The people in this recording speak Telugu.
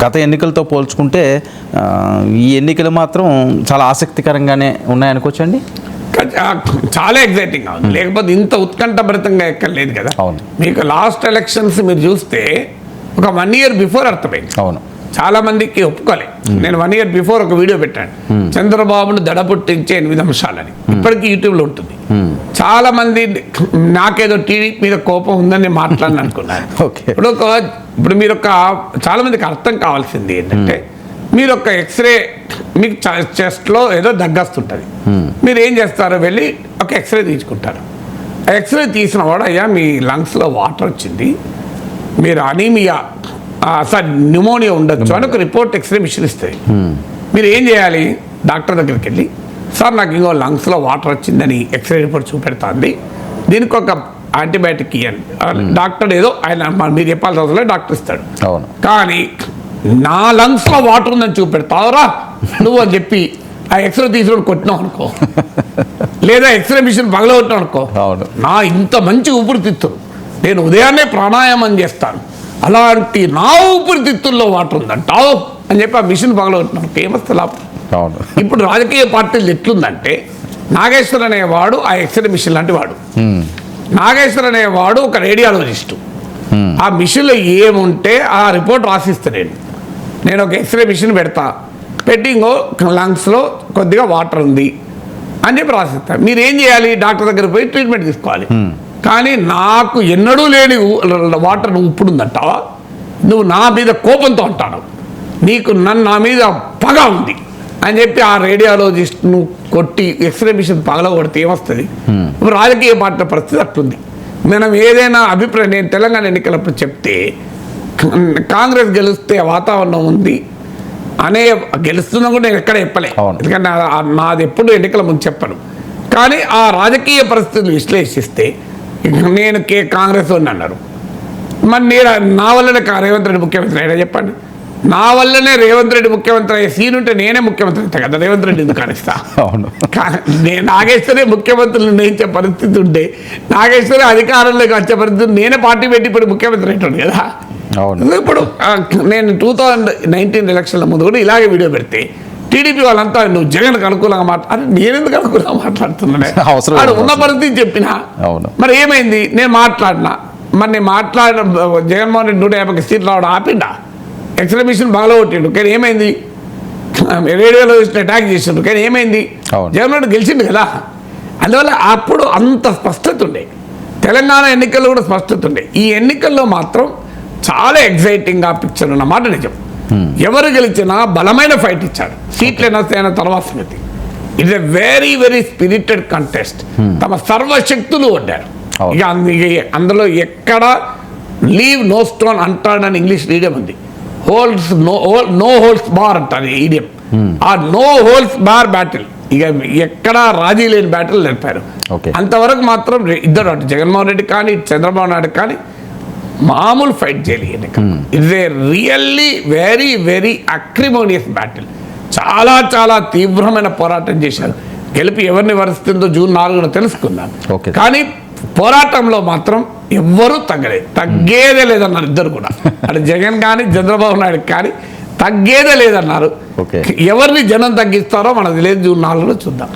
గత ఎన్నికలతో పోల్చుకుంటే ఈ ఎన్నికలు మాత్రం చాలా ఆసక్తికరంగానే ఉన్నాయనుకోవచ్చండి. చాలా ఎగ్జైటింగ్గా ఉంది, లేకపోతే ఇంత ఉత్కంఠభరితంగా ఎక్కర్లేదు కదా. అవును, మీకు లాస్ట్ ఎలక్షన్స్ మీరు చూస్తే ఒక 1 year బిఫోర్ అర్థమైంది. అవును, చాలా మందికి ఒప్పుకోలే. నేను 1 year బిఫోర్ ఒక వీడియో పెట్టాను, చంద్రబాబును దడపుట్టించే 8 అంశాలని. ఇప్పటికీ యూట్యూబ్లో ఉంటుంది. చాలా మంది నాకేదో టీవీ మీద కోపం ఉందని మాట్లాడిన అనుకున్నారు. ఇప్పుడు మీరు చాలా మందికి అర్థం కావాల్సింది ఏంటంటే, మీరు ఒక ఎక్స్రే మీకు చెస్ట్లో ఏదో దగ్గొస్తుంటుంది, మీరు ఏం చేస్తారు, వెళ్ళి ఒక ఎక్స్రే తీసుకుంటారు. ఆ ఎక్స్రే తీసిన వాడు, అయ్యా మీ లంగ్స్లో వాటర్ వచ్చింది, మీరు అనీమియా సార్ న్యూమోనియా ఉండొచ్చు అని ఒక రిపోర్ట్ ఎక్స్రే మిషన్ ఇస్తుంది. మీరు ఏం చేయాలి, డాక్టర్ దగ్గరికి వెళ్ళి, సార్ నాకు ఇంకో లంగ్స్లో వాటర్ వచ్చిందని ఎక్స్రే రిపోర్ట్ చూపెడుతుంది, దీనికి ఒక యాంటీబయాటిక్ ఇవ్వండి. డాక్టర్ ఏదో ఆయన మీరు చెప్పాల్సిన అవసరం లేదు, డాక్టర్ ఇస్తాడు. కానీ నా లంగ్స్లో వాటర్ ఉందని చూపెడతావురా నువ్వు అని చెప్పి ఆ ఎక్స్రే తీసుకొని కొట్టినావు అనుకో, లేదా ఎక్స్రే మిషన్ పగలగొట్టినావు అనుకో, నా ఇంత మంచి ఊపిరితిత్తులు, నేను ఉదయాన్నే ప్రాణాయామం చేస్తాను, అలాంటి నా ఊపిరితిత్తుల్లో వాటర్ ఉందంటావు అని చెప్పి ఆ మిషన్ పగలగొట్టినావు, ఏమస్తే లాభం. ఇప్పుడు రాజకీయ పార్టీలు ఎట్లుందంటే, నాగేశ్వర్ అనేవాడు ఆ ఎక్స్రే మిషన్ లాంటి వాడు, నాగేశ్వర్ అనేవాడు ఒక రేడియాలజిస్టు. ఆ మిషన్లో ఏముంటే ఆ రిపోర్ట్ రాసిస్తాను. నేను ఒక ఎక్స్రే మిషన్ పెడతా, పెట్టింగో లంగ్స్లో కొద్దిగా వాటర్ ఉంది అని చెప్పి రాసిస్తాను. మీరు ఏం చేయాలి, డాక్టర్ దగ్గర పోయి ట్రీట్మెంట్ తీసుకోవాలి. కానీ నాకు ఎన్నడూ లేని వాటర్ నువ్వు ఇప్పుడు ఉందంటావా, నువ్వు నా మీద కోపంతో అంటాను, నీకు నా మీద పగ ఉంది అని చెప్పి ఆ రేడియాలజిస్ట్ను కొట్టి ఎక్స్రే మిషన్ పగలగొడితే ఏమొస్తుంది. ఇప్పుడు రాజకీయ పార్టీల పరిస్థితి అట్లుంది. మనం ఏదైనా అభిప్రాయం, నేను తెలంగాణ ఎన్నికలప్పుడు చెప్తే కాంగ్రెస్ గెలిస్తే వాతావరణం ఉంది అనే, గెలుస్తున్నా కూడా నేను ఎక్కడ చెప్పలే, ఎందుకంటే నాది ఎప్పుడు ఎన్నికల ముందు చెప్పను. కానీ ఆ రాజకీయ పరిస్థితులు విశ్లేషిస్తే నేను కాంగ్రెస్ అని అన్నారు, మరి నేను నా వల్లనే రేవంత్ రెడ్డి ముఖ్యమంత్రి అయినా చెప్పండి, నా వల్లనే రేవంత్ రెడ్డి ముఖ్యమంత్రి అయ్యే సీన్ ఉంటే నేనే ముఖ్యమంత్రి అవుతా కదా, రేవంత్ రెడ్డి ఎందుకు కానిస్తా. నేను నాగేశ్వరే ముఖ్యమంత్రులు నిర్ణయించే పరిస్థితి ఉంటే, నాగేశ్వరే అధికారంలోకి వచ్చే పరిస్థితి, నేనే పార్టీ పెట్టి ఇప్పుడు ముఖ్యమంత్రి అవుతాడు కదా. ఇప్పుడు నేను 2019 ఎలక్షన్ల ముందు కూడా ఇలాగే వీడియో పెడితే టీడీపీ వాళ్ళంతా నువ్వు జగన్కి అనుకూలంగా మాట్లాడు, నేనెందుకు అనుకూలంగా మాట్లాడుతున్నానే, ఉన్న పరిస్థితి చెప్పినా. మరి ఏమైంది, నేను మాట్లాడినా, మరి నేను మాట్లాడిన జగన్మోహన్ రెడ్డి 150 సీట్లు రావడం ఆపిండా, ఎక్స్రే మిషన్ బాగా కొట్టిండు, కానీ ఏమైంది, రేడియోలో అటాక్ చేసిండు, కానీ ఏమైంది, జగన్మోహన్ రెడ్డి గెలిచిండు కదా. అందువల్ల అప్పుడు అంత స్పష్టత ఉండే, తెలంగాణ ఎన్నికల్లో కూడా స్పష్టత ఉండే. ఈ ఎన్నికల్లో మాత్రం చాలా ఎగ్జైటింగ్గా పిక్చర్ ఉన్నమాట నిజం. ఎవరు గెలిచినా బలమైన ఫైట్ ఇచ్చాడు, సీట్లు అయిన తర్వాత సంగతి. It's a very very spirited contest, తమ సర్వశక్తులు వడ్డారు. ఇక అందులో ఎక్కడ లీవ్ నో స్టోన్ అంటాడని ఇంగ్లీష్ ఈడియం ఉంది, హోల్స్ నో హోల్స్ బార్ అంటారు ఈడియం. ఆ నో హోల్స్ బార్ బ్యాటిల్, ఇక ఎక్కడ రాజీ లేని బ్యాటిల్ నడిపారు. అంతవరకు మాత్రం ఇద్దరు, అటు జగన్మోహన్ రెడ్డి కానీ చంద్రబాబు నాయుడు కానీ మామూలు ఫైట్ చేయలేదు. It's a really very very acrimonious battle, చాలా చాలా తీవ్రమైన పోరాటం చేశారు. గెలిపి ఎవరిని వరుస్తుందో June 4న తెలుసుకుందాం. కానీ పోరాటంలో మాత్రం ఎవ్వరూ తగ్గేదే లేదన్నారు ఇద్దరు కూడా, అటు జగన్ కానీ చంద్రబాబు నాయుడు కానీ తగ్గేదే లేదన్నారు. ఎవరిని జనం తగ్గిస్తారో మనకు తెలియదు, June 4లో చూద్దాం.